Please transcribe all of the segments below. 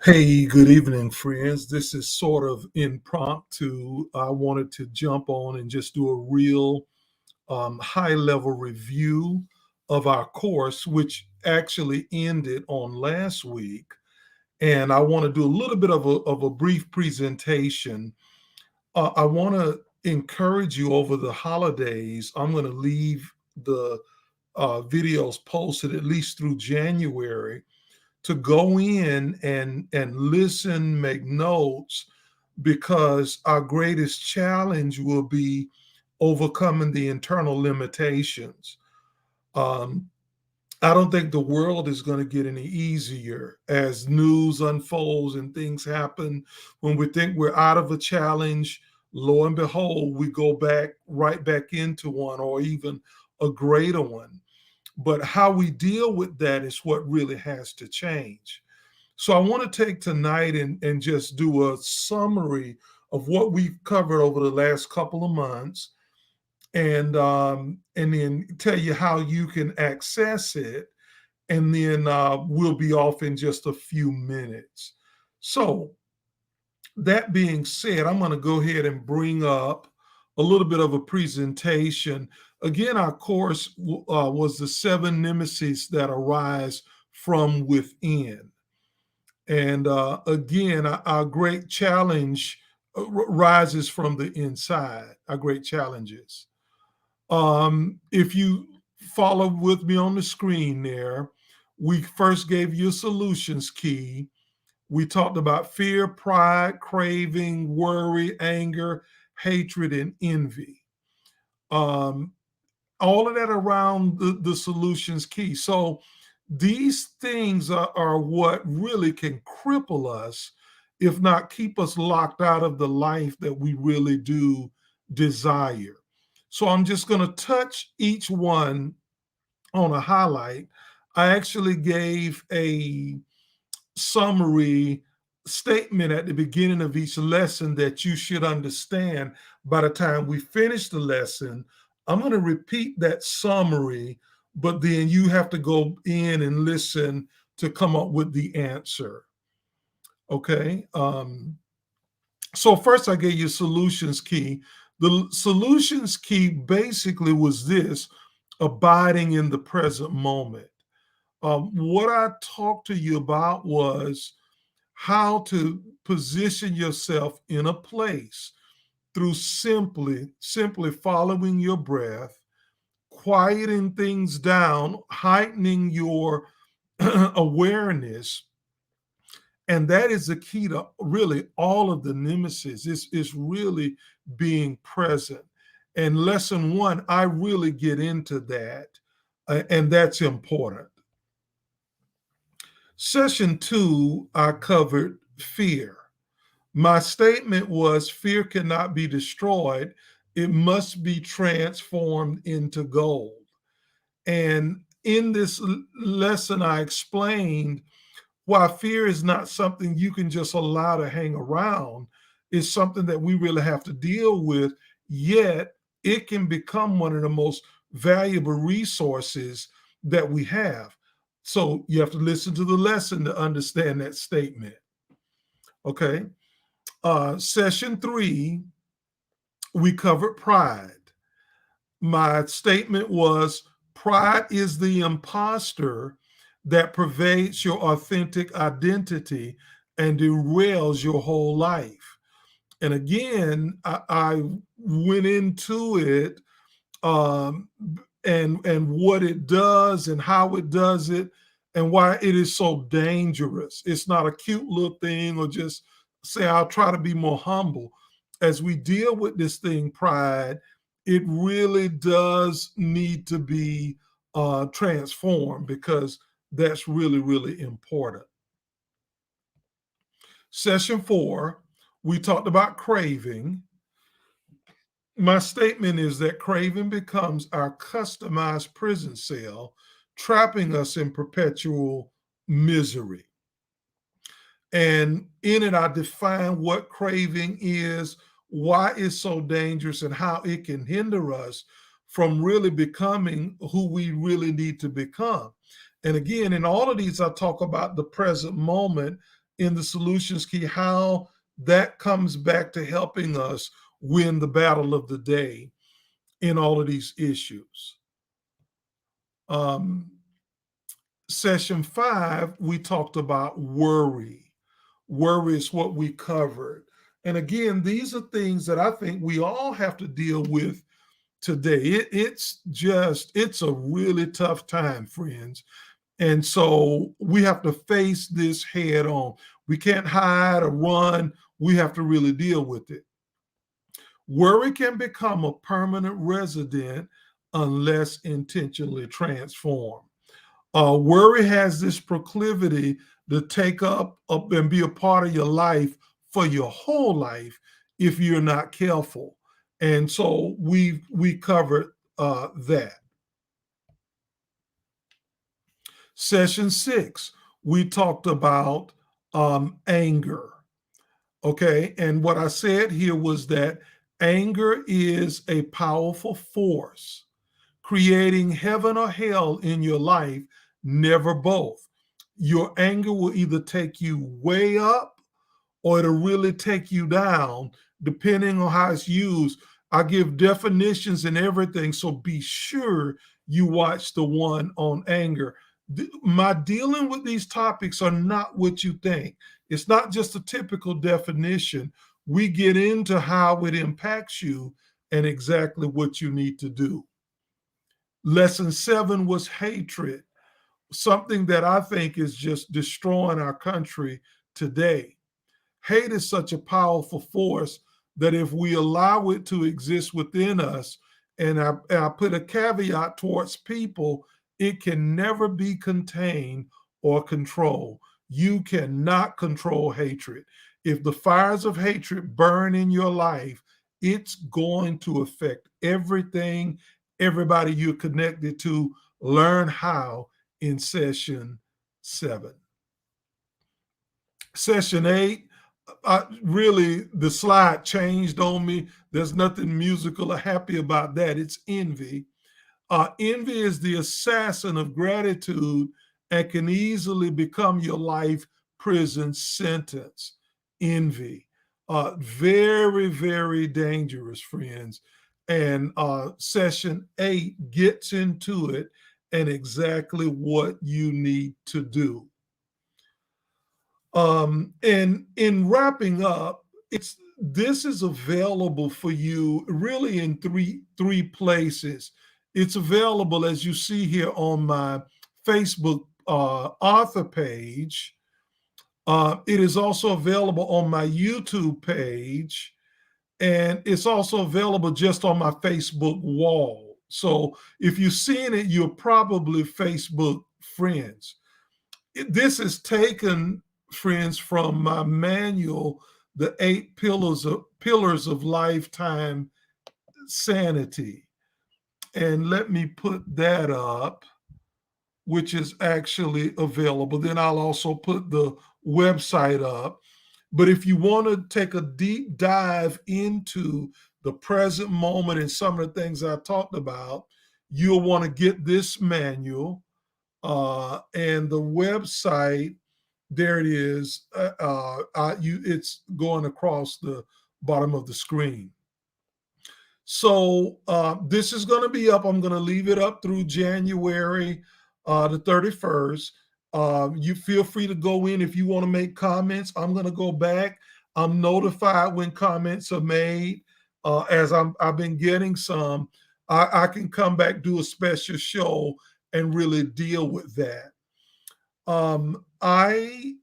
Hey, good evening, friends. This is sort of impromptu. I wanted to jump on and just do a real high level review of our course, which actually ended on last week. And I want to do a little bit of a brief presentation. I want to encourage you over the holidays. I'm going to leave the videos posted at least through January to go in and listen, make notes, because our greatest challenge will be overcoming the internal limitations. Um, I don't think the world is going to get any easier as news unfolds and things happen. When we think we're out of a challenge, lo and behold, we go back right back into one or even a greater one. But how we deal with that is what really has to change. So I want to take tonight and just do a summary of what we've covered over the last couple of months, and then tell you how you can access it, and then we'll be off in just a few minutes. So that being said, I'm going to go ahead and bring up a little bit of a presentation. Again, our course was the 7 nemesis that arise from within. And again, our great challenge rises from the inside, our great challenges. If you follow with me on the screen there, we first gave you a solutions key. We talked about fear, pride, craving, worry, anger, hatred, and envy. Um, all of that around the solutions key. So these things are what really can cripple us, if not keep us locked out of the life that we really do desire. So I'm just going to touch each one on a highlight. I actually gave a summary statement at the beginning of each lesson that you should understand by the time we finish the lesson. I'm going to repeat that summary, but then you have to go in and listen to come up with the answer. Okay. So first I gave you solutions key. The solutions key basically was this: abiding in the present moment. What I talked to you about was how to position yourself in a place through simply following your breath, quieting things down, heightening your awareness. And that is the key to really all of the nemesis is really being present. And lesson one, I really get into that, and that's important. Session two, I covered fear. My statement was fear cannot be destroyed, it must be transformed into gold. And in this lesson, I explained why fear is not something you can just allow to hang around. It's something that we really have to deal with, yet it can become one of the most valuable resources that we have. So you have to listen to the lesson to understand that statement. Okay. Session three, we covered pride. My statement was pride is the imposter that pervades your authentic identity and derails your whole life. And again, I went into it, um, and what it does and how it does it and why it is so dangerous. It's not a cute little thing or just say, I'll try to be more humble. As we deal with this thing, pride, it really does need to be transformed, because that's really, really important. Session four, we talked about craving. My statement is that craving becomes our customized prison cell, trapping us in perpetual misery. And in it, I define what craving is, why it's so dangerous, and how it can hinder us from really becoming who we really need to become. And again, in all of these, I talk about the present moment in the solutions key, how that comes back to helping us win the battle of the day in all of these issues. Um, Session 5, we talked about worry. Worry is what we covered. And again, these are things that I think we all have to deal with today. It's a really tough time, friends. And so we have to face this head on. We can't hide or run. We have to really deal with it. Worry can become a permanent resident unless intentionally transformed. Worry has this proclivity to take up and be a part of your life for your whole life if you're not careful. And so we covered that. Session 6, we talked about anger. Okay, and what I said here was that anger is a powerful force creating heaven or hell in your life, never both. Your anger will either take you way up or it'll really take you down, depending on how it's used. I give definitions and everything, so be sure you watch the one on anger. My dealing with these topics are not what you think. It's not just a typical definition. We get into how it impacts you and exactly what you need to do. Lesson 7 was hatred, something that I think is just destroying our country today. Hate is such a powerful force that if we allow it to exist within us, and I put a caveat towards people, it can never be contained or controlled. You cannot control hatred. If the fires of hatred burn in your life, it's going to affect everything, everybody you're connected to. Learn how in session 7. Session 8, really, the slide changed on me. There's nothing musical or happy about that. It's envy. Envy is the assassin of gratitude and can easily become your life prison sentence. Envy. Very, very dangerous, friends. And session 8 gets into it and exactly what you need to do. And in wrapping up, this is available for you really in three places. It's available, as you see here, on my Facebook author page. It is also available on my YouTube page, and it's also available just on my Facebook wall. So if you're seeing it, you're probably Facebook friends. This is taken, friends, from my manual, The 8 Pillars of Lifetime Sanity. And let me put that up, which is actually available. Then I'll also put the website up. But if you want to take a deep dive into the present moment and some of the things I talked about, you'll want to get this manual. And the website, there it is. It's going across the bottom of the screen. So this is going to be up. I'm going to leave it up through January the 31st. You feel free to go in if you want to make comments. I'm going to go back. I'm notified when comments are made. As I've been getting some, I can come back, do a special show, and really deal with that. I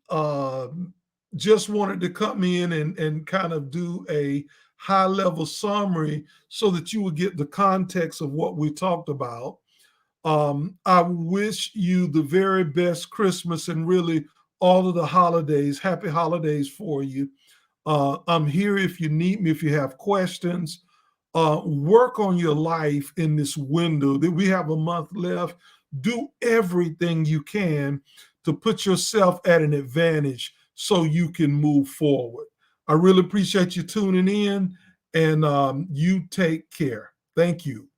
just wanted to come in and kind of do a high level summary so that you would get the context of what we talked about. I wish you the very best Christmas and really all of the holidays. Happy holidays for you. I'm here if you need me, if you have questions. Work on your life in this window that we have a month left. Do everything you can to put yourself at an advantage so you can move forward. I really appreciate you tuning in, and you take care. Thank you.